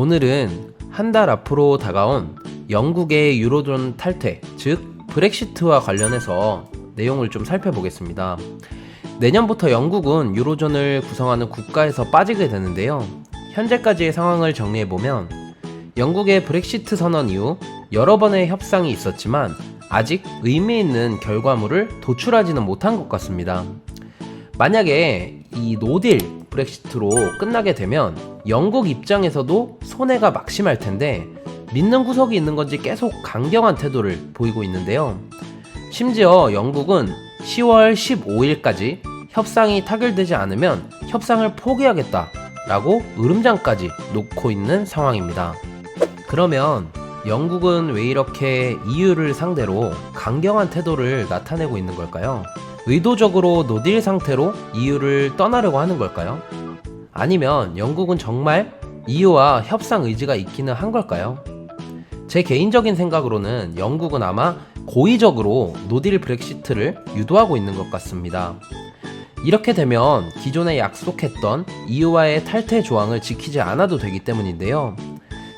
오늘은 한 달 앞으로 다가온 영국의 유로존 탈퇴, 즉 브렉시트와 관련해서 내용을 좀 살펴보겠습니다. 내년부터 영국은 유로존을 구성하는 국가에서 빠지게 되는데요. 현재까지의 상황을 정리해보면 영국의 브렉시트 선언 이후 여러 번의 협상이 있었지만 아직 의미 있는 결과물을 도출하지는 못한 것 같습니다. 만약에 이 노딜 브렉시트로 끝나게 되면 영국 입장에서도 손해가 막심할 텐데 믿는 구석이 있는 건지 계속 강경한 태도를 보이고 있는데요. 심지어 영국은 10월 15일까지 협상이 타결되지 않으면 협상을 포기하겠다라고 으름장까지 놓고 있는 상황입니다. 그러면 영국은 왜 이렇게 EU를 상대로 강경한 태도를 나타내고 있는 걸까요? 의도적으로 노딜 상태로 EU를 떠나려고 하는 걸까요? 아니면 영국은 정말 EU와 협상 의지가 있기는 한 걸까요? 제 개인적인 생각으로는 영국은 아마 고의적으로 노딜 브렉시트를 유도하고 있는 것 같습니다. 이렇게 되면 기존에 약속했던 EU와의 탈퇴 조항을 지키지 않아도 되기 때문인데요.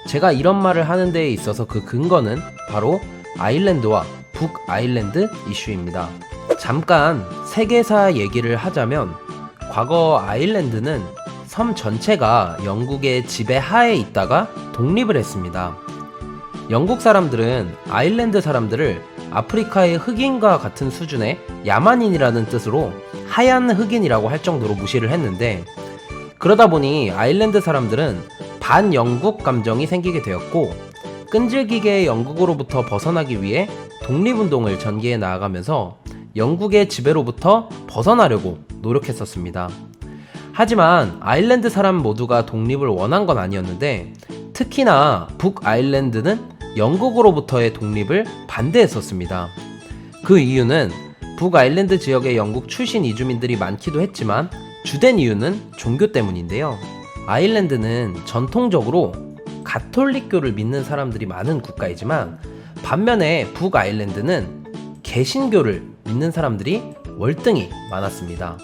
제가 이런 말을 하는 데에 있어서 그 근거는 바로 아일랜드와 북아일랜드 이슈입니다. 잠깐 세계사 얘기를 하자면 과거 아일랜드는 섬 전체가 영국의 지배 하에 있다가 독립을 했습니다. 영국 사람들은 아일랜드 사람들을 아프리카의 흑인과 같은 수준의 야만인이라는 뜻으로 하얀 흑인이라고 할 정도로 무시를 했는데, 그러다 보니 아일랜드 사람들은 반영국 감정이 생기게 되었고 끈질기게 영국으로부터 벗어나기 위해 독립운동을 전개해 나아가면서 영국의 지배로부터 벗어나려고 노력했었습니다. 하지만 아일랜드 사람 모두가 독립을 원한 건 아니었는데 특히나 북아일랜드는 영국으로부터의 독립을 반대했었습니다. 그 이유는 북아일랜드 지역에 영국 출신 이주민들이 많기도 했지만 주된 이유는 종교 때문인데요. 아일랜드는 전통적으로 가톨릭교를 믿는 사람들이 많은 국가이지만 반면에 북아일랜드는 개신교를 믿는 사람들이 월등히 많았습니다.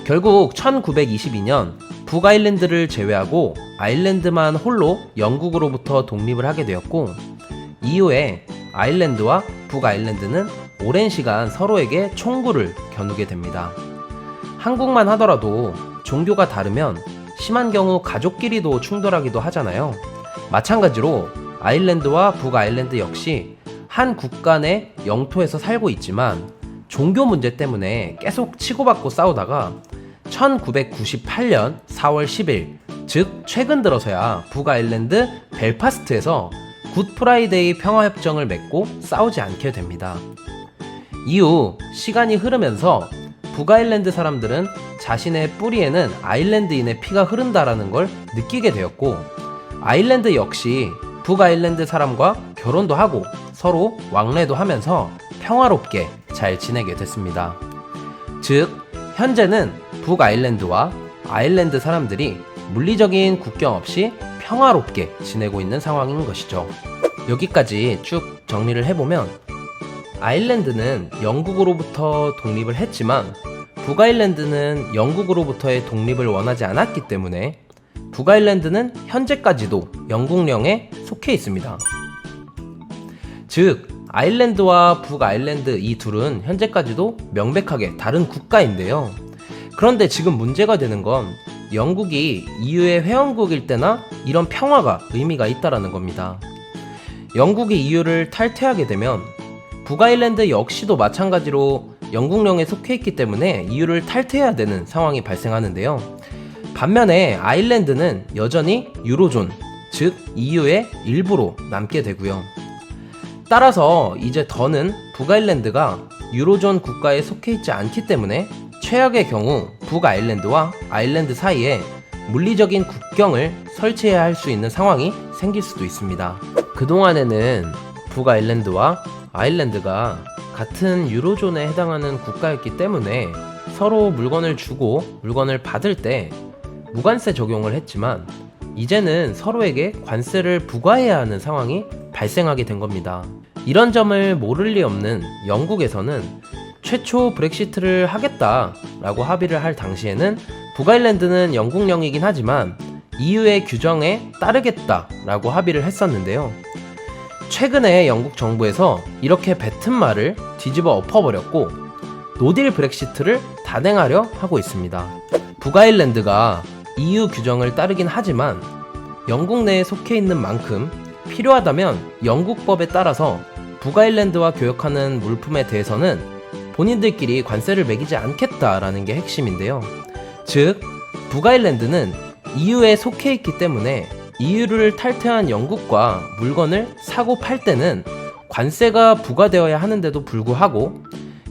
결국 1922년 북아일랜드를 제외하고 아일랜드만 홀로 영국으로부터 독립을 하게 되었고, 이후에 아일랜드와 북아일랜드는 오랜 시간 서로에게 총구를 겨누게 됩니다. 한국만 하더라도 종교가 다르면 심한 경우 가족끼리도 충돌하기도 하잖아요. 마찬가지로 아일랜드와 북아일랜드 역시 한 국가 내 영토에서 살고 있지만 종교 문제 때문에 계속 치고받고 싸우다가 1998년 4월 10일, 즉 최근 들어서야 북아일랜드 벨파스트에서 굿프라이데이 평화협정을 맺고 싸우지 않게 됩니다. 이후 시간이 흐르면서 북아일랜드 사람들은 자신의 뿌리에는 아일랜드인의 피가 흐른다라는 걸 느끼게 되었고, 아일랜드 역시 북아일랜드 사람과 결혼도 하고 서로 왕래도 하면서 평화롭게 잘 지내게 됐습니다. 즉 현재는 북아일랜드와 아일랜드 사람들이 물리적인 국경 없이 평화롭게 지내고 있는 상황인 것이죠. 여기까지 쭉 정리를 해보면 아일랜드는 영국으로부터 독립을 했지만 북아일랜드는 영국으로부터의 독립을 원하지 않았기 때문에 북아일랜드는 현재까지도 영국령에 속해 있습니다. 즉 아일랜드와 북아일랜드 이 둘은 현재까지도 명백하게 다른 국가인데요. 그런데 지금 문제가 되는 건 영국이 EU의 회원국일 때나 이런 평화가 의미가 있다라는 겁니다. 영국이 EU를 탈퇴하게 되면 북아일랜드 역시도 마찬가지로 영국령에 속해 있기 때문에 EU를 탈퇴해야 되는 상황이 발생하는데요. 반면에 아일랜드는 여전히 유로존, 즉 EU의 일부로 남게 되고요. 따라서 이제 더는 북아일랜드가 유로존 국가에 속해 있지 않기 때문에 최악의 경우 북아일랜드와 아일랜드 사이에 물리적인 국경을 설치해야 할 수 있는 상황이 생길 수도 있습니다. 그동안에는 북아일랜드와 아일랜드가 같은 유로존에 해당하는 국가였기 때문에 서로 물건을 주고 물건을 받을 때 무관세 적용을 했지만 이제는 서로에게 관세를 부과해야 하는 상황이 발생하게 된 겁니다. 이런 점을 모를 리 없는 영국에서는 최초 브렉시트를 하겠다라고 합의를 할 당시에는 북아일랜드는 영국령이긴 하지만 EU의 규정에 따르겠다라고 합의를 했었는데요. 최근에 영국 정부에서 이렇게 뱉은 말을 뒤집어 엎어버렸고 노딜 브렉시트를 단행하려 하고 있습니다. 북아일랜드가 EU 규정을 따르긴 하지만 영국 내에 속해 있는 만큼 필요하다면 영국법에 따라서 북아일랜드와 교역하는 물품에 대해서는 본인들끼리 관세를 매기지 않겠다라는 게 핵심인데요. 즉, 북아일랜드는 EU에 속해 있기 때문에 EU를 탈퇴한 영국과 물건을 사고 팔 때는 관세가 부과되어야 하는데도 불구하고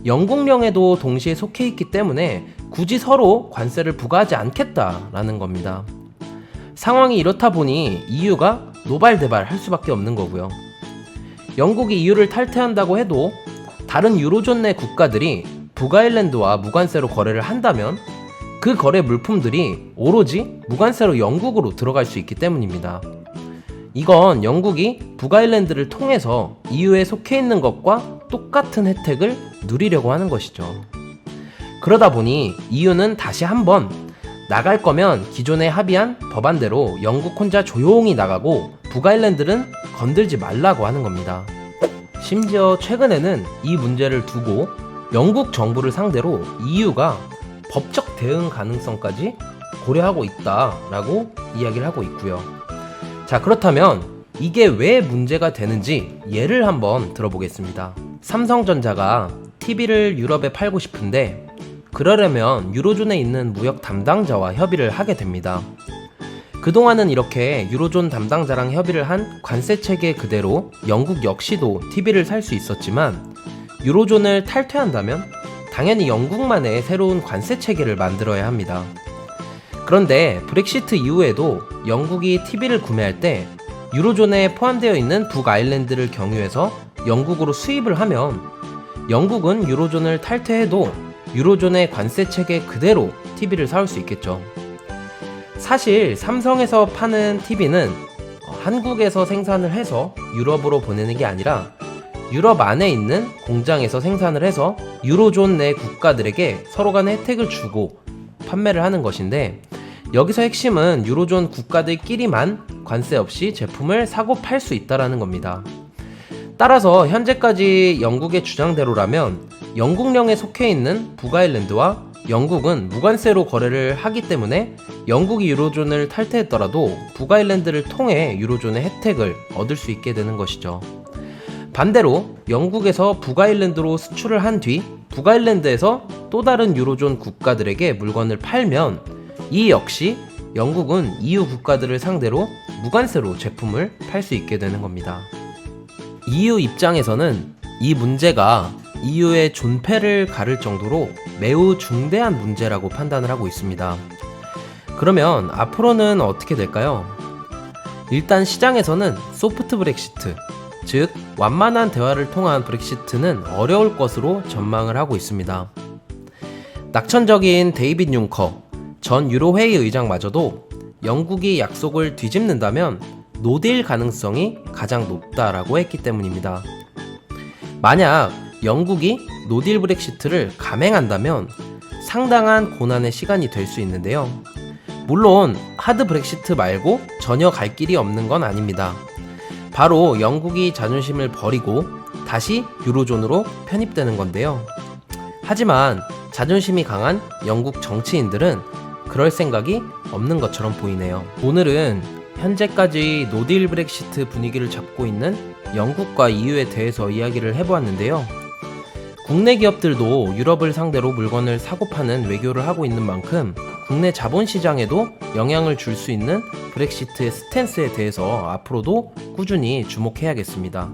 영국령에도 동시에 속해 있기 때문에 굳이 서로 관세를 부과하지 않겠다라는 겁니다. 상황이 이렇다 보니 EU가 노발대발할 수밖에 없는 거고요. 영국이 EU를 탈퇴한다고 해도 다른 유로존 내 국가들이 북아일랜드와 무관세로 거래를 한다면 그 거래 물품들이 오로지 무관세로 영국으로 들어갈 수 있기 때문입니다. 이건 영국이 북아일랜드를 통해서 EU에 속해 있는 것과 똑같은 혜택을 누리려고 하는 것이죠. 그러다 보니 EU는 다시 한번 나갈 거면 기존에 합의한 법안대로 영국 혼자 조용히 나가고 북아일랜드는 건들지 말라고 하는 겁니다. 심지어 최근에는 이 문제를 두고 영국 정부를 상대로 EU가 법적 대응 가능성까지 고려하고 있다라고 이야기를 하고 있고요. 자, 그렇다면 이게 왜 문제가 되는지 예를 한번 들어보겠습니다. 삼성전자가 TV를 유럽에 팔고 싶은데 그러려면 유로존에 있는 무역 담당자와 협의를 하게 됩니다. 그동안은 이렇게 유로존 담당자랑 협의를 한 관세 체계 그대로 영국 역시도 TV를 살 수 있었지만 유로존을 탈퇴한다면 당연히 영국만의 새로운 관세 체계를 만들어야 합니다. 그런데 브렉시트 이후에도 영국이 TV를 구매할 때 유로존에 포함되어 있는 북아일랜드를 경유해서 영국으로 수입을 하면 영국은 유로존을 탈퇴해도 유로존의 관세 체계 그대로 TV를 사올 수 있겠죠. 사실 삼성에서 파는 TV는 한국에서 생산을 해서 유럽으로 보내는 게 아니라 유럽 안에 있는 공장에서 생산을 해서 유로존 내 국가들에게 서로 간에 혜택을 주고 판매를 하는 것인데 여기서 핵심은 유로존 국가들끼리만 관세 없이 제품을 사고 팔 수 있다는 겁니다. 따라서 현재까지 영국의 주장대로라면 영국령에 속해 있는 북아일랜드와 영국은 무관세로 거래를 하기 때문에 영국이 유로존을 탈퇴했더라도 북아일랜드를 통해 유로존의 혜택을 얻을 수 있게 되는 것이죠. 반대로 영국에서 북아일랜드로 수출을 한 뒤 북아일랜드에서 또 다른 유로존 국가들에게 물건을 팔면 이 역시 영국은 EU 국가들을 상대로 무관세로 제품을 팔 수 있게 되는 겁니다. EU 입장에서는 이 문제가 EU의 존폐를 가를 정도로 매우 중대한 문제라고 판단을 하고 있습니다. 그러면 앞으로는 어떻게 될까요? 일단 시장에서는 소프트 브렉시트, 즉 완만한 대화를 통한 브렉시트는 어려울 것으로 전망을 하고 있습니다. 낙천적인 데이빗 융커 전 유로회의 의장마저도 영국이 약속을 뒤집는다면 노딜 가능성이 가장 높다라고 했기 때문입니다. 만약 영국이 노딜 브렉시트를 감행한다면 상당한 고난의 시간이 될 수 있는데요. 물론 하드 브렉시트 말고 전혀 갈 길이 없는 건 아닙니다. 바로 영국이 자존심을 버리고 다시 유로존으로 편입되는 건데요. 하지만 자존심이 강한 영국 정치인들은 그럴 생각이 없는 것처럼 보이네요. 오늘은 현재까지 노딜 브렉시트 분위기를 잡고 있는 영국과 EU에 대해서 이야기를 해보았는데요. 국내 기업들도 유럽을 상대로 물건을 사고 파는 외교를 하고 있는 만큼 국내 자본시장에도 영향을 줄 수 있는 브렉시트의 스탠스에 대해서 앞으로도 꾸준히 주목해야겠습니다.